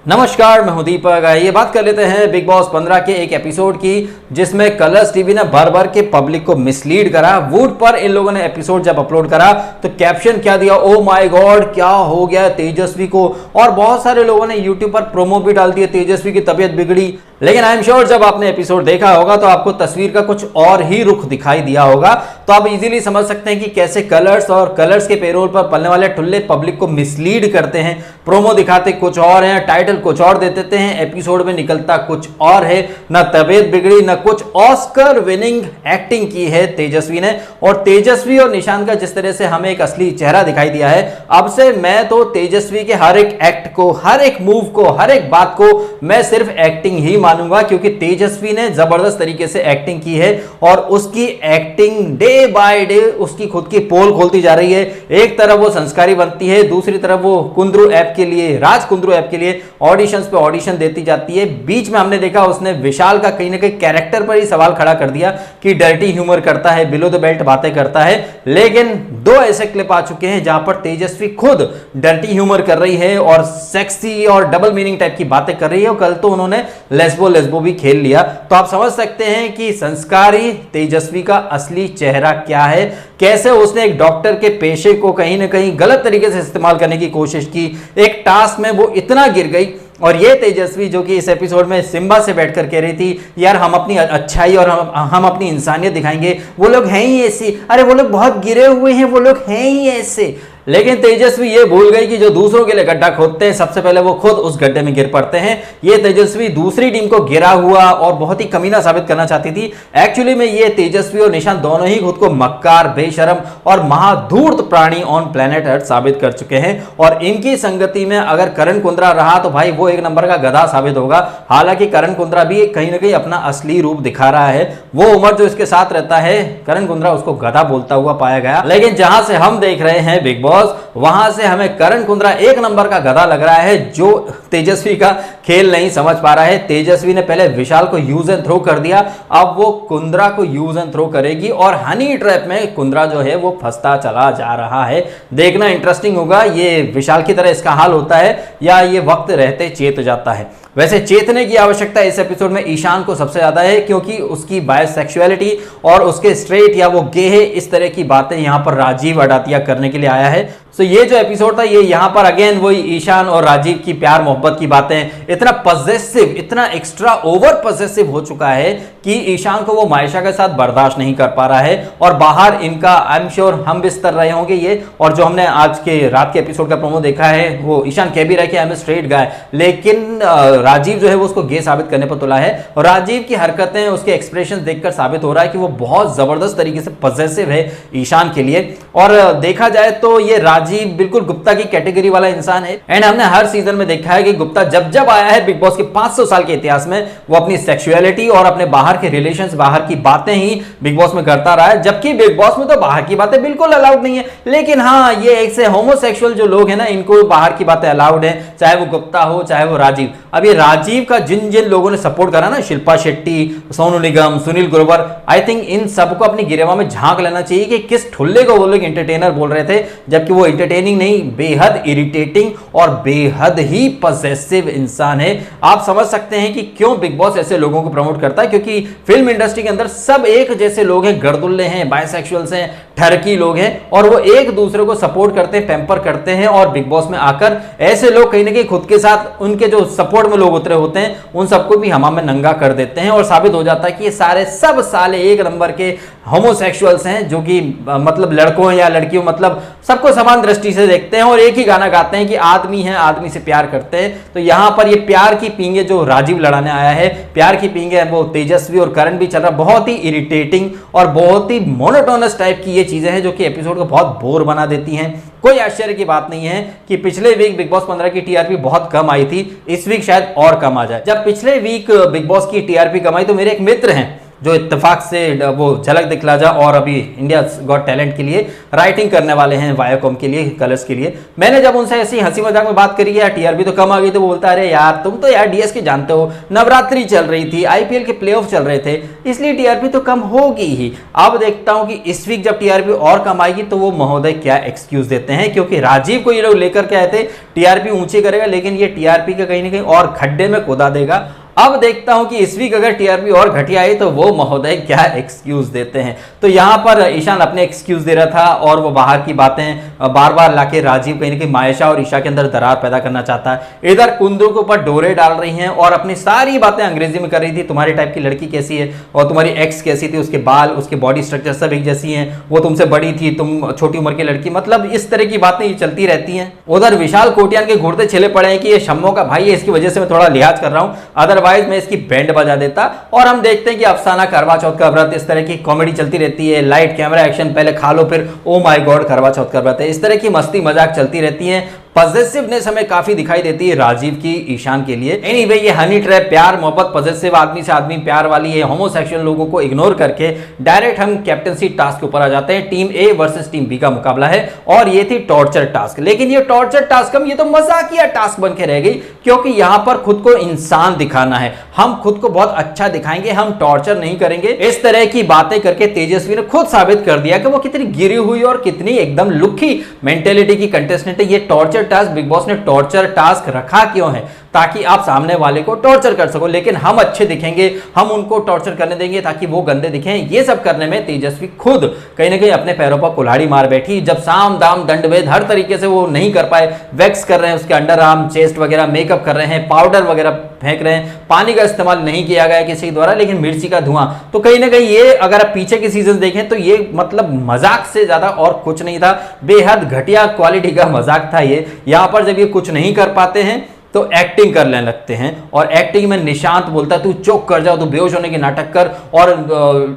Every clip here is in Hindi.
नमस्कार, मैं हूं दीपक। ये बात कर लेते हैं बिग बॉस 15 के एक एपिसोड की, जिसमें कलर्स टीवी ने भर भर के पब्लिक को मिसलीड करा। वूड पर इन लोगों ने एपिसोड जब अपलोड करा तो कैप्शन क्या दिया, ओ माय गॉड क्या हो गया तेजस्वी को। और बहुत सारे लोगों ने यूट्यूब पर प्रोमो भी डाल दिए, तेजस्वी की तबीयत बिगड़ी। लेकिन आई एम श्योर जब आपने एपिसोड देखा होगा तो आपको तस्वीर का कुछ और ही रुख दिखाई दिया होगा। तो आप इजीली समझ सकते हैं कि कैसे कलर्स और कलर्स के पेरोल पर पलने वाले ठुल्ले पब्लिक को मिसलीड करते हैं। प्रोमो दिखाते कुछ और हैं, टाइटल कुछ और दे देते हैं, एपिसोड में निकलता कुछ और है। ना तबीयत बिगड़ी, ना कुछ। ऑस्कर विनिंग एक्टिंग की है तेजस्वी ने। और तेजस्वी और निशांत का जिस तरह से हमें एक असली चेहरा दिखाई दिया है, अब से मैं तो तेजस्वी के हर एक एक्ट को, हर एक मूव को, हर एक बात को मैं सिर्फ एक्टिंग ही मानूंगा, क्योंकि तेजस्वी ने जबरदस्त तरीके से एक्टिंग की है। और उसकी एक्टिंग डे बाय डे उसकी खुद की पोल खोलती जा रही है। एक तरफ वो संस्कारी बनती है, दूसरी तरफ वो कुंद्रू ऐप के लिए, राज कुंद्रू ऐप के लिए ऑडिशंस पे ऑडिशन देती जाती है। बीच में हमने देखा उसने विशाल का कहीं ना कहीं कैरेक्टर पर ही सवाल खड़ा कर दिया कि डर्टी ह्यूमर करता है, बिलो द बेल्ट बातें करता है। लेकिन दो ऐसे क्लिप आ चुके हैं जहां पर तेजस्वी खुद डर्टी ह्यूमर कर रही है और सेक्सी और डबल मीनिंग टाइप की बातें कर रही है। और कल तो उन्होंने लेस्बो भी खेल लिया। तो आप समझ सकते हैं कि संस्कारी तेजस्वी का असली चेहरा क्या है, कैसे उसने एक डॉक्टर के पेशे को कहीं ना कहीं गलत तरीके से इस्तेमाल करने की कोशिश की। एक टास्क में वो इतना गिर गई। और ये तेजस्वी जो कि इस एपिसोड में सिम्बा से बैठकर कह रही थी, यार हम अपनी अच्छाई और हम अपनी इंसानियत दिखाएंगे, वो लोग हैं ही ऐसे, अरे वो लोग बहुत गिरे हुए हैं, वो लोग हैं ही ऐसे। लेकिन तेजस्वी ये भूल गई कि जो दूसरों के लिए गड्ढा खोदते हैं सबसे पहले वो खुद उस गड्ढे में गिर पड़ते हैं। ये तेजस्वी दूसरी टीम को गिरा हुआ और बहुत ही कमीना साबित करना चाहती थी। एक्चुअली में ये तेजस्वी और निशांत दोनों ही खुद को मक्कार, बेशरम और महाधूर्त प्राणी ऑन प्लेनेट अर्थ साबित कर चुके हैं। और इनकी संगति में अगर करण कुंद्रा रहा तो भाई वो एक नंबर का गधा साबित होगा। हालांकि करण कुंद्रा भी कहीं ना कहीं अपना असली रूप दिखा रहा है। वो उमर जो इसके साथ रहता है, करण कुंद्रा उसको गधा बोलता हुआ पाया गया। लेकिन जहां से हम देख रहे हैं बिग बॉस, वहां से हमें करण कुंद्रा एक नंबर का गधा लग रहा है, जो तेजस्वी का खेल नहीं समझ पा रहा है। तेजस्वी ने पहले विशाल को यूज एंड थ्रो कर दिया, अब वो कुंद्रा को यूज एंड थ्रो करेगी और हनी ट्रैप में कुंद्रा जो है वो फंसता चला जा रहा है। देखना इंटरेस्टिंग होगा, ये विशाल की तरह इसका हाल होता है या ये वक्त रहते चेत जाता है। वैसे चेतने की आवश्यकता इस एपिसोड में ईशान को सबसे ज्यादा है, क्योंकि उसकी बायसेक्सुअलिटी और उसके स्ट्रेट या वो गे है, इस तरह की बातें यहां पर राजीव अडातिया करने के लिए आया है। तो ये जो एपिसोड था, ये यहां पर अगेन वही ईशान और राजीव की प्यार मोहब्बत की बातें, इतना पजेसिव, इतना एक्स्ट्रा ओवर पजेसिव हो चुका है कि ईशान को वो मायशा के साथ बर्दाश्त नहीं कर पा रहा है। और बाहर इनका आई एम श्योर हम बिस्तर रहे होंगे ये। और जो हमने आज के रात के एपिसोड का प्रोमो देखा है, वो ईशान कह भी रहा है कि आई एम स्ट्रेट गाय, लेकिन राजीव जो है वो उसको गे साबित करने पर तुला है। और राजीव की हरकतें, उसके एक्सप्रेशन देखकर साबित हो रहा है कि वो बहुत जबरदस्त तरीके से पजेसिव है ईशान के लिए। और देखा जाए तो ये राजीव बिल्कुल गुप्ता की कैटेगरी वाला इंसान है। एंड हमने हर सीजन में देखा है कि गुप्ता जब जब आया है बिग बॉस के 500 साल के इतिहास में, वो अपनी सेक्सुअलिटी और अपने बाहर के रिलेशंस, बाहर की बातें ही बिग बॉस में करता रहा है। जबकि बिग बॉस में तो बाहर की बातें बिल्कुल अलाउड नहीं है। लेकिन हाँ, ये एक से होमोसेक्सुअल जो लोग हैं ना, इनको बाहर की बातें अलाउड है, चाहे वो गुप्ता हो चाहे वो राजीव। अब ये राजीव का जिन जिन लोगों ने सपोर्ट करा ना, शिल्पा शेट्टी, सोनू निगम, सुनील ग्रोवर, आई थिंक इन सबको अपनी गिरेवा में झांक लेना चाहिए कि किस ठुल्ले को वो लोग एंटरटेनर बोल रहे थे, जबकि वो एंटरटेनिंग नहीं, बेहद इरिटेटिंग और बेहद ही पजेसिव इंसान है। आप समझ सकते हैं कि क्यों बिग बॉस ऐसे लोगों को प्रमोट करता है, क्योंकि फिल्म इंडस्ट्री के अंदर सब एक जैसे लोग हैं, गर्दुल्ले हैं, बायसेक्सुअल्स हैं, ठरकी लोग हैं, और वो एक दूसरे को सपोर्ट करते हैं, पैम्पर करते हैं। और बिग बॉस में आकर ऐसे लोग कहीं ना कहीं खुद के साथ उनके जो सपोर्ट में लोग उतरे होते हैं, उन सबको भी हमाम में नंगा कर देते हैं। और साबित हो जाता है कि ये सारे सब साले एक नंबर के होमोसेक्सुअल्स हैं, जो कि मतलब लड़कों या लड़कियों, मतलब सबको समान दृष्टि से देखते हैं और एक ही गाना गाते हैं कि आदमी है, आदमी से प्यार करते हैं। तो यहां पर ये प्यार की पींगे जो राजीव लड़ाने आया है, प्यार की पींगे वो तेजस्वी और करण भी चल रहा, बहुत ही इरिटेटिंग और बहुत ही मोनोटोनस टाइप की ये चीजें हैं जो कि एपिसोड को बहुत बोर बना देती हैं। कोई आश्चर्य की बात नहीं है कि पिछले वीक बिग बॉस 15 की टीआरपी बहुत कम आई थी, इस वीक शायद और कम आ जाए। जब पिछले वीक बिग बॉस की टीआरपी कम आई तो मेरे एक मित्र हैं, जो इत्तेफाक से वो झलक दिखला जा और अभी इंडिया गॉट टैलेंट के लिए राइटिंग करने वाले हैं, वायाकॉम के लिए, कलर्स के लिए। मैंने जब उनसे ऐसी हंसी मजाक में बात करी यार टीआरपी तो कम आ गई, तो बोलता अरे यार तुम तो यार डीएसके जानते हो, नवरात्रि चल रही थी, आईपीएल के प्लेऑफ चल रहे थे, इसलिए टीआरपी तो कम होगी ही। अब देखता हूं कि इस वीक जब टीआरपी और कम आएगी तो वो महोदय क्या एक्सक्यूज देते हैं, क्योंकि राजीव को ये लोग लेकर के आए थे टीआरपी ऊंची करेगा, लेकिन ये टीआरपी का कहीं ना कहीं और खड्डे में कूदा देगा। अब देखता हूं कि इस वीक अगर टीआरपी और घटिया आई तो वो महोदय क्या एक्सक्यूज देते हैं। तो यहां पर ईशान अपने एक्सक्यूज दे रहा था और वो बाहर की बातें बार बार लाके राजीव कहीं ना कहीं मायशा और ईशा के अंदर दरार पैदा करना चाहता है। इधर कुंदू के ऊपर डोरे डाल रही हैं और अपनी सारी बातें अंग्रेजी में कर रही थी, तुम्हारी टाइप की लड़की कैसी है और तुम्हारी एक्स कैसी थी, उसके बाल, उसके बॉडी स्ट्रक्चर सब एक जैसी हैं, वो तुमसे बड़ी थी, तुम छोटी उम्र की लड़की, मतलब इस तरह की बातें ये चलती रहती हैं। उधर विशाल कोटियान के घुड़ते छिले पड़े हैं कि ये शम्मो का भाई है, इसकी वजह से मैं थोड़ा लिहाज कर रहा हूं, अदरवाइज मैं इसकी बैंड बजा देता। और हम देखते हैं कि अफसाना करवा चौथ का व्रत, इस तरह की कॉमेडी चलती रहती है, लाइट कैमरा एक्शन, पहले खा लो फिर ओ माय गॉड करवा चौथ का व्रत है, इस तरह की मस्ती मजाक चलती रहती है। पॉजिटिवनेस हमें काफी दिखाई देती है राजीव की ईशान के लिए। एनीवे ये हनी ट्रैप, प्यार मोहब्बत, पॉजिटिव आदमी से आदमी प्यार वाली ये होमोसेक्सुअल लोगों को इग्नोर करके डायरेक्ट हम कैप्टनसी टास्क के ऊपर आ जाते हैं। Team A versus team B का मुकाबला है और ये थी टॉर्चर टास्क। लेकिन ये टॉर्चर टास्क हम ये तो मजाकिया टास्क बन के रह गई, क्योंकि यहां पर खुद को इंसान दिखाना है, हम खुद को बहुत अच्छा दिखाएंगे, हम टॉर्चर नहीं करेंगे। इस तरह की बातें करके तेजस्वी ने खुद साबित कर दिया कि वो कितनी गिरी हुई और कितनी एकदम लुक्की मेंटेलिटी की कंटेस्टेंट है। ये टॉर्चर टास्क बिग बॉस ने टॉर्चर टास्क रखा क्यों है? ताकि आप सामने वाले को टॉर्चर कर सको, लेकिन हम अच्छे दिखेंगे, हम उनको टॉर्चर करने देंगे ताकि वो गंदे दिखें। ये सब करने में तेजस्वी खुद कहीं ना कहीं अपने पैरों पर कुल्हाड़ी मार बैठी। जब साम दाम दंड भेद हर तरीके से वो नहीं कर पाए, वैक्स कर रहे हैं उसके अंडर आर्म, चेस्ट वगैरह, मेकअप कर रहे हैं, पाउडर वगैरह फेंक रहे हैं, पानी का इस्तेमाल नहीं किया गया किसी के द्वारा, लेकिन मिर्ची का धुआं। तो कहीं ना कहीं ये अगर आप पीछे के सीजन देखें तो ये मतलब मजाक से ज्यादा और कुछ नहीं था, बेहद घटिया क्वालिटी का मजाक था ये। यहां पर जब ये कुछ नहीं कर पाते हैं तो एक्टिंग करने लगते हैं, और एक्टिंग में निशांत बोलता है तू चुप कर जाओ, तू बेहोश होने की नाटक कर, और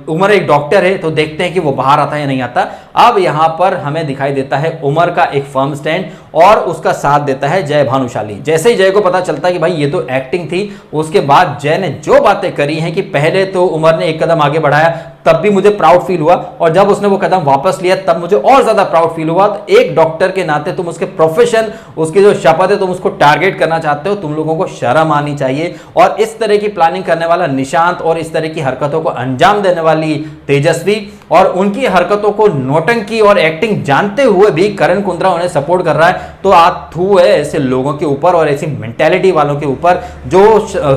उमर एक डॉक्टर है तो देखते हैं कि वो बाहर आता है या नहीं आता। अब यहां पर हमें दिखाई देता है उमर का एक फर्म स्टैंड और उसका साथ देता है जय भानुशाली। जैसे ही जय को पता चलता है कि भाई ये तो एक्टिंग थी, उसके बाद जय ने जो बातें करी हैं कि पहले तो उमर ने एक कदम आगे बढ़ाया तब भी मुझे प्राउड फील हुआ, और जब उसने वो कदम वापस लिया तब मुझे और ज्यादा प्राउड फील हुआ। एक डॉक्टर के नाते तुम उसके प्रोफेशन, उसकी जो शपथ है, तुम उसको टारगेट करना चाहते हो, तुम लोगों को शर्म आनी चाहिए। और इस तरह की प्लानिंग करने वाला निशांत और इस तरह की हरकतों को अंजाम देने वाली तेजस्वी और उनकी हरकतों को नौटंकी और एक्टिंग जानते हुए भी करण कुंद्रा उन्हें सपोर्ट कर रहा है, तो थू है ऐसे लोगों के ऊपर और ऐसी मेंटेलिटी वालों के ऊपर जो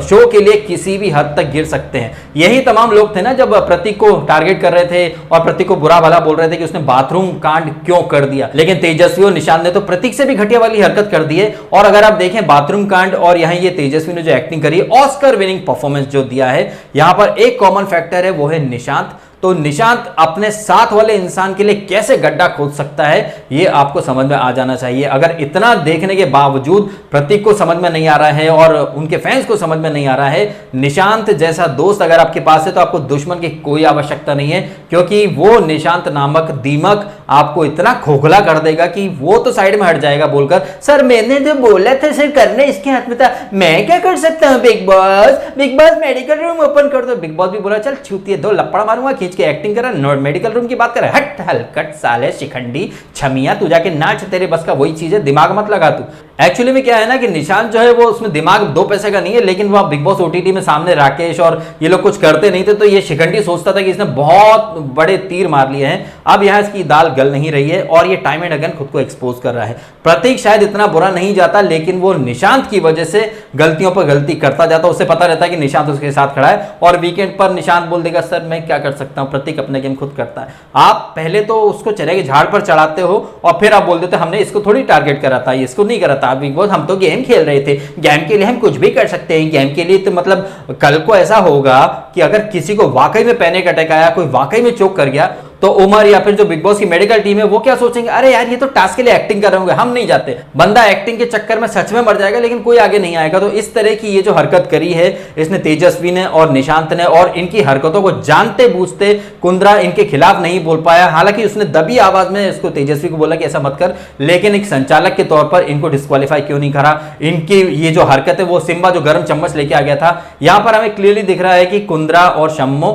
शो के लिए किसी भी हद तक गिर सकते हैं। यही तमाम लोग थे ना जब प्रतीक को टारगेट कर रहे थे और प्रतीक को बुरा भला बोल रहे थे कि उसने बाथरूम कांड क्यों कर दिया, लेकिन तेजस्वी और निशांत ने तो प्रतीक से भी घटिया वाली हरकत कर दी है। और अगर आप देखें बाथरूम कांड और यहाँ ये तेजस्वी ने जो एक्टिंग करी, ऑस्कर विनिंग परफॉर्मेंस जो दिया है, यहां पर एक कॉमन फैक्टर है, वो है निशांत। तो निशांत अपने साथ वाले इंसान के लिए कैसे गड्ढा खोद सकता है ये आपको समझ में आ जाना चाहिए। अगर इतना देखने के बावजूद प्रतीक को समझ में नहीं आ रहा है और उनके फैंस को समझ में नहीं आ रहा है, निशांत जैसा दोस्त अगर आपके पास है तो आपको दुश्मन की कोई आवश्यकता नहीं है, क्योंकि वो निशांत नामक दीमक आपको इतना खोखला कर देगा कि वो तो साइड में हट जाएगा बोलकर सर मैंने जो बोला था सर करने इसके हाथ में था, मैं क्या कर सकता हूँ big boss medical room open कर दो। बिग बॉस भी बोला चल छूती है, 2 लपड़ा मारूंगा, खींच के एक्टिंग कर रहा, मेडिकल रूम की बात कर रहा, हट हलकट साले शिखंडी छमिया, तू जाके नाच, तेरे बस का वही चीज है, दिमाग मत लगा तू। एक्चुअली में क्या है ना कि निशांत जो है वो उसमें दिमाग 2 पैसे का नहीं है, लेकिन वह बिग बॉस ओटीटी में सामने राकेश और ये लोग कुछ करते नहीं थे तो ये शिखंडी सोचता था कि इसने बहुत बड़े तीर मार लिए हैं। अब यहां इसकी दाल गल नहीं रही है और ये टाइम एंड अगेन खुद को एक्सपोज कर रहा है। प्रतीक शायद इतना बुरा नहीं जाता, लेकिन वो निशांत की वजह से गलतियों पर गलती करता जाता। उसे पता रहता है कि निशांत उसके साथ खड़ा है और वीकेंड पर निशांत बोल देगा सर मैं क्या कर सकता हूं, प्रतीक अपने गेम खुद करता है। आप पहले तो उसको चले के झाड़ पर चढ़ाते हो और फिर आप बोल देते हमने इसको थोड़ी टारगेट करा था, इसको नहीं करा था बिग बॉस, हम तो गेम खेल रहे थे, गेम के लिए हम कुछ भी कर सकते हैं। गेम के लिए तो मतलब कल को ऐसा होगा कि अगर किसी को वाकई में पैनिक अटैक आया, कोई वाकई में चोक कर गया, तो उमर या फिर जो बिग बॉस की मेडिकल टीम है वो क्या सोचेंगे, अरे यार ये तो टास्क के लिए एक्टिंग कर रहे होंगे, हम नहीं जाते। बंदा एक्टिंग के चक्कर में सच में मर जाएगा लेकिन कोई आगे नहीं आएगा। तो इस तरह की ये जो हरकत करी है इसने तेजस्वी ने और निशांत ने, और इनकी हरकतों को जानते बूझते कुंद्रा इनके खिलाफ नहीं बोल पाया। हालांकि उसने दबी आवाज में इसको तेजस्वी को बोला कि ऐसा मत कर, लेकिन एक संचालक के तौर पर इनको डिस्क्वालीफाई क्यों नहीं करा। इनकी ये जो हरकत है वो सिम्बा जो गर्म चम्मच लेके आ गया था, यहां पर हमें क्लियरली दिख रहा है कि कुंद्रा और शम्मो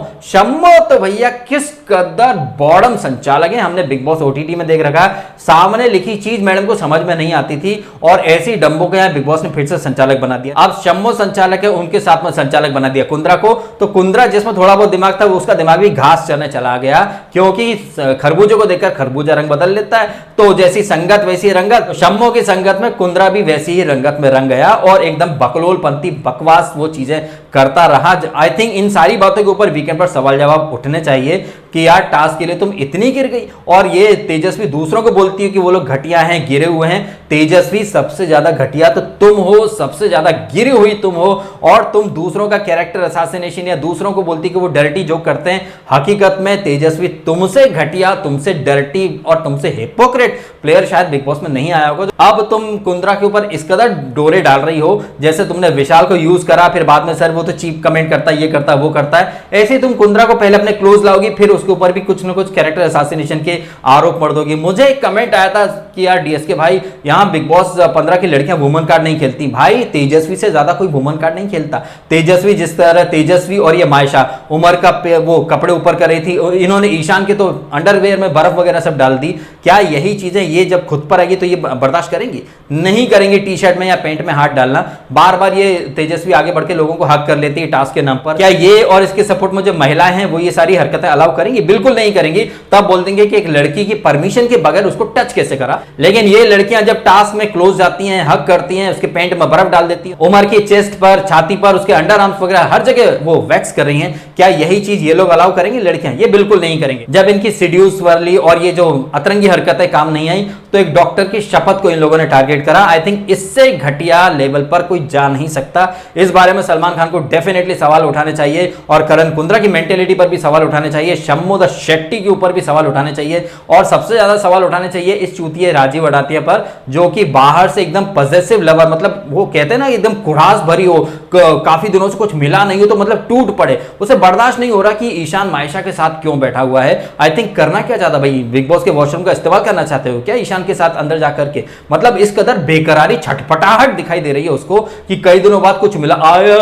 तो भैया किस कदर बॉडम संचालक है। हमने बिग बॉस ओटीटी में देख रखा, सामने लिखी चीज मैडम को समझ में नहीं आती थी और ऐसी डंबों के यहां बिग बॉस ने फिर से संचालक बना दिया। अब शम्मो संचालक है, उनके साथ में संचालक बना दिया कुंद्रा को। तो कुंद्रा जिसमें थोड़ा बहुत दिमाग था उसका दिमाग भी घास चरने चला गया, क्योंकि खरबूजे को देखकर खरबूजा रंग बदल लेता है। तो जैसी संगत वैसी रंगत, तो शम्मो की संगत में कुंद्रा भी वैसी ही रंगत में रंग गया और एकदम बकलोलपंथी बकवास वो चीजें करता रहा। आई थिंक इन सारी बातों के ऊपर वीकेंड पर सवाल जवाब उठने चाहिए कि यार टास्क के लिए तुम इतनी गिर गई। और ये तेजस्वी दूसरों को बोलती है कि वो लोग घटिया हैं, गिरे हुए हैं। तेजस्वी सबसे ज्यादा घटिया तो तुम हो, सबसे ज्यादा गिरी हुई तुम हो, और तुम दूसरों का कैरेक्टर असैसिनेशन या दूसरों को बोलती कि वो डर्टी जोक करते हैं। हकीकत में तेजस्वी तुमसे घटिया, तुमसे डर्टी और तुमसे हिपोक्रेट प्लेयर शायद बिग बॉस में नहीं आया होगा। अब तुम कुंद्रा के ऊपर इस कदर डोरे डाल रही हो, जैसे तुमने विशाल को यूज करा, फिर बाद में सर वो तो चीप कमेंट करता है, ये करता है, वो करता है। ऐसे तुम कुंद्रा को पहले अपने क्लोज लाओगी, फिर उसके ऊपर भी कुछ ना कुछ कैरेक्टर असैसिनेशन के आरोप मर दोगी। मुझे एक कमेंट आया था कि यार डीएसके भाई, यहाँ बिग बॉस 15 की लड़कियां वुमन कार्ड नहीं खेलती। भाई तेजस्वी से ज्यादा कोई वुमन कार्ड नहीं खेलता। तेजस्वी जिस तरह, तेजस्वी और ये मायशा उमर का वो कपड़े ऊपर कर रही थी, इन्होंने ईशान के तो अंडरवेयर में बर्फ वगैरह सब डाल दी। क्या यही चीजें ये जब खुद पर आएगी तो ये बर्दाश्त करेंगी? नहीं करेंगे। टी शर्ट में या पैंट में हाथ डालना, बार बार ये तेजस्वी आगे बढ़ के लोगों को हक कर लेती है टास्क के नाम पर। क्या ये और इसके सपोर्ट में जो महिलाएं हैं वो ये सारी हरकतें अलाउ करेंगी? बिल्कुल नहीं करेंगी। तब बोल देंगे कि एक लड़की की परमिशन के बगैर उसको टच कैसे करा। लेकिन ये लड़कियां जब टास्क में क्लोज जाती हैं, हक करती हैं, उसके पैंट में बर्फ डाल देती हैं, उमर की चेस्ट पर, छाती पर, उसके अंडर आर्म्स वगैरह हर जगह वो वैक्स कर रही हैं। क्या यही चीज ये लोग अलाउ करेंगे लड़कियां? ये बिल्कुल नहीं करेंगे। जब इनकी सीड्यूस वाली और ये जो अतरंगी हरकतें काम नहीं आई तो एक डॉक्टर की शपथ को इन लोगों ने टारगेट करा। आई थिंक इससे घटिया लेवल पर कोई जा नहीं सकता। इस बारे में सलमान खान को डेफिनेटली सवाल उठाने चाहिए और करण कुंद्रा की मेंटेलिटी पर भी सवाल उठाने चाहिए, शम्मो द शेट्टी के ऊपर भी सवाल उठाने चाहिए, और सबसे ज्यादा सवाल उठाने चाहिए इस चूतिए राजीव अडातिया पर, जो कि बाहर से एकदम पॉजेसिव लवर, मतलब वो कहते हैं ना एकदम कुड़ास भरी हो, काफी दिनों से कुछ मिला नहीं हो तो मतलब टूट पड़े। उसे बर्दाश्त नहीं हो रहा कि ईशान मायशा के साथ क्यों बैठा हुआ है। आई थिंक करना क्या चाहता भाई, बिग बॉस के वॉशरूम का इस्तेमाल करना चाहते हो क्या ईशान के साथ अंदर जाकर के? मतलब इस कदर बेकरारी, छटपटाहट दिखाई दे रही है उसको कि कई दिनों बाद कुछ मिला, आया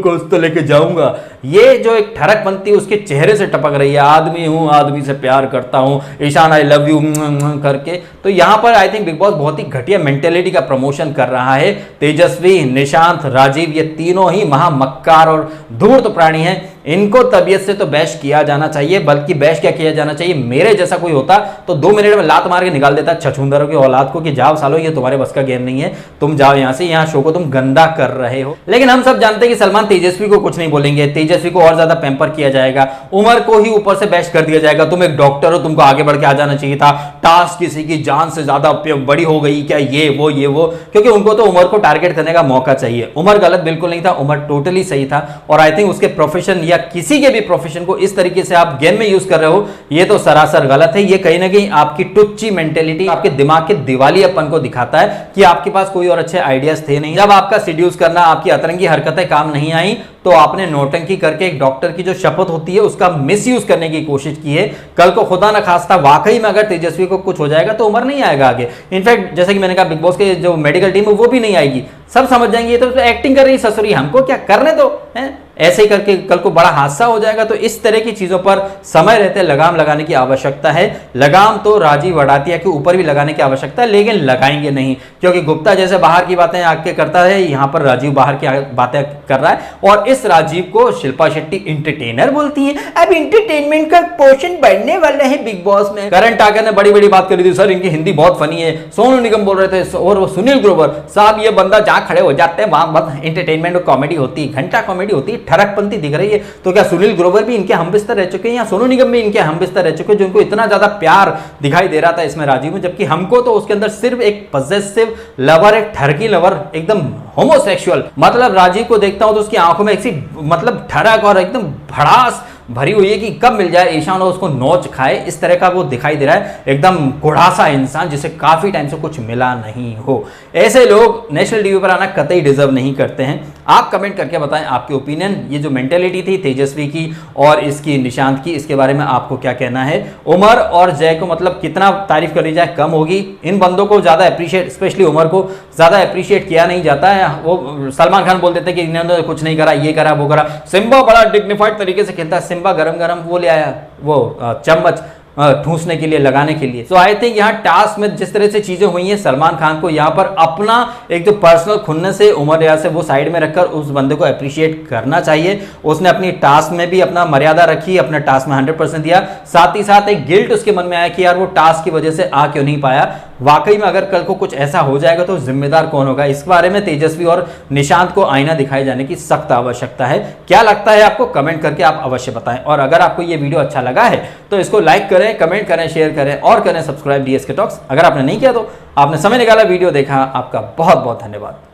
कुछ तो लेके जाऊंगा। ये जो एक ठरक बनती है उसके चेहरे से टपक रही है, आदमी हूं, आदमी से प्यार करता हूं, ईशान आई लव यू करके। तो यहां पर आई थिंक बिग बॉस बहुत ही घटिया मेंटेलिटी का प्रमोशन कर रहा है। तेजस्वी, निशांत, राजीव ये तीनों ही महामक्कार और धूर्त प्राणी हैं। इनको तबीयत से तो बैश किया जाना चाहिए, बल्कि बैश क्या किया जाना चाहिए, मेरे जैसा कोई होता तो 2 मिनट में लात मार के निकाल देता छछूंदरों की औलाद को कि जाओ सालो, ये तुम्हारे बस का गेम नहीं है, तुम जाओ यहां से, यहां शो को तुम गंदा कर रहे हो। लेकिन हम सब जानते हैं कि सलमान तेजस्वी को कुछ नहीं बोलेंगे, तेजस्वी को और ज्यादा पैम्पर किया जाएगा, उमर को ही ऊपर से बैश कर दिया जाएगा, तुम एक डॉक्टर हो, तुमको आगे बढ़ के आ जाना चाहिए था, टास्क किसी की जान से ज्यादा बड़ी हो गई क्या, ये वो, क्योंकि उनको तो उमर को टारगेट करने का मौका चाहिए। उमर गलत बिल्कुल नहीं था, उमर टोटली सही था। और आई थिंक उसके प्रोफेशन या किसी के भी प्रोफेशन को इस तरीके से आप गेम में यूज कर रहे हो, ये तो सरासर गलत है। ये कहीं ना कहीं आपकी टुच्ची मेंटेलिटी, आपके दिमाग के दिवालियापन को दिखाता है कि आपके पास कोई और अच्छे आइडियाज थे नहीं। जब आपका सीड्यूस करना, आपकी अतरंगी हरकतें काम नहीं आई तो आपने नोटंकी करके एक डॉक्टर की जो शपथ होती है उसका मिसयूज करने की कोशिश की है। कल को खुदा न खास्ता वाकई में अगर तेजस्वी को कुछ हो जाएगा तो उमर नहीं आएगा आगे। इनफैक्ट जैसे कि मैंने कहा, बिग बॉस के जो मेडिकल टीम है वो भी नहीं आएगी। सब समझ जाएंगे ये तो एक्टिंग कर रही ससुरी, हमको क्या करने दो, ऐसे ही करके कल को बड़ा हादसा हो जाएगा। तो इस तरह की चीजों पर समय रहते लगाम लगाने की आवश्यकता है। लगाम तो राजीव अडातिया के ऊपर भी लगाने की आवश्यकता है, लेकिन लगाएंगे नहीं, क्योंकि गुप्ता जैसे बाहर की बातें आके करता है, यहां पर राजीव बाहर की बातें कर रहा है। और इस राजीव को शिल्पा शेट्टी इंटरटेनर बोलती है। अब इंटरटेनमेंट का पोर्शन बढ़ने वाला है बिग बॉस में। करण टाकर ने बड़ी बड़ी बात करी थी, सर इनकी हिंदी बहुत फनी है, सोनू निगम बोल रहे थे, और वो सुनील ग्रोवर साहब, ये बंदा जहां खड़े हो जाते हैं वहां बस इंटरटेनमेंट और कॉमेडी होती है, घंटा कॉमेडी होती है, ठरकपंती दिख रही है। तो क्या सुनील ग्रोवर भी इनके हमबिस्तर रह चुके हैं, या सोनू निगम भी इनके हमबिस्तर रह चुके हैं, जिनको इतना ज्यादा प्यार दिखाई दे रहा था इसमें राजीव में, जबकि हमको तो उसके अंदर सिर्फ एक पॉजेसिव लवर, एक ठरकी लवर, एकदम होमोसेक्सुअल। मतलब राजीव को देखता हूं तो उसकी आंखों में एक सी मतलब ठरक और एकदम भड़ास भरी हुई है कि कब मिल जाए ईशान और उसको नोच खाए, इस तरह का वो दिखाई दे रहा है, एकदम कुढ़ासा इंसान जिसे काफी टाइम से कुछ मिला नहीं हो। ऐसे लोग नेशनल टीवी पर आना कतई डिजर्व नहीं करते हैं। आप कमेंट करके बताएं आपके ओपिनियन, ये जो मेंटेलिटी थी तेजस्वी की और इसकी निशांत की, इसके बारे में आपको क्या कहना है। उमर और जय को मतलब कितना तारीफ कर ली जाए कम होगी। इन बंदों को ज्यादा अप्रिशिएट, स्पेशली उमर को ज्यादा अप्रिशिएट किया नहीं जाता है। वो सलमान खान बोल देते हैं कि इन्होंने कुछ नहीं करा, ये करा वो करा। सिम्बा बड़ा डिग्निफाइड तरीके से खेलता है, सिम्बा गरम गरम वो ले आया, वो चम्मच ठूसने के लिए, लगाने के लिए। सो आई थिंक यहाँ टास्क में जिस तरह से चीजें हुई हैं, सलमान खान को यहाँ पर अपना एक जो पर्सनल खुन्नस से उमर रियाज से वो साइड में रखकर उस बंदे को अप्रिशिएट करना चाहिए। उसने अपनी टास्क में भी अपना मर्यादा रखी, अपने टास्क में 100% दिया, साथ ही साथ एक गिल्ट उसके मन में आया कि यार वो टास्क की वजह से आ क्यों नहीं पाया। वाकई में अगर कल को कुछ ऐसा हो जाएगा तो जिम्मेदार कौन होगा, इस बारे में तेजस्वी और निशांत को आईना दिखाए जाने की सख्त आवश्यकता है। क्या लगता है आपको, कमेंट करके आप अवश्य बताएं। और अगर आपको ये वीडियो अच्छा लगा है तो इसको लाइक करें, कमेंट करें, शेयर करें और करें सब्सक्राइब डीएसके टॉक्स। अगर आपने नहीं किया तो आपने समय निकाला, वीडियो देखा, आपका बहुत बहुत धन्यवाद।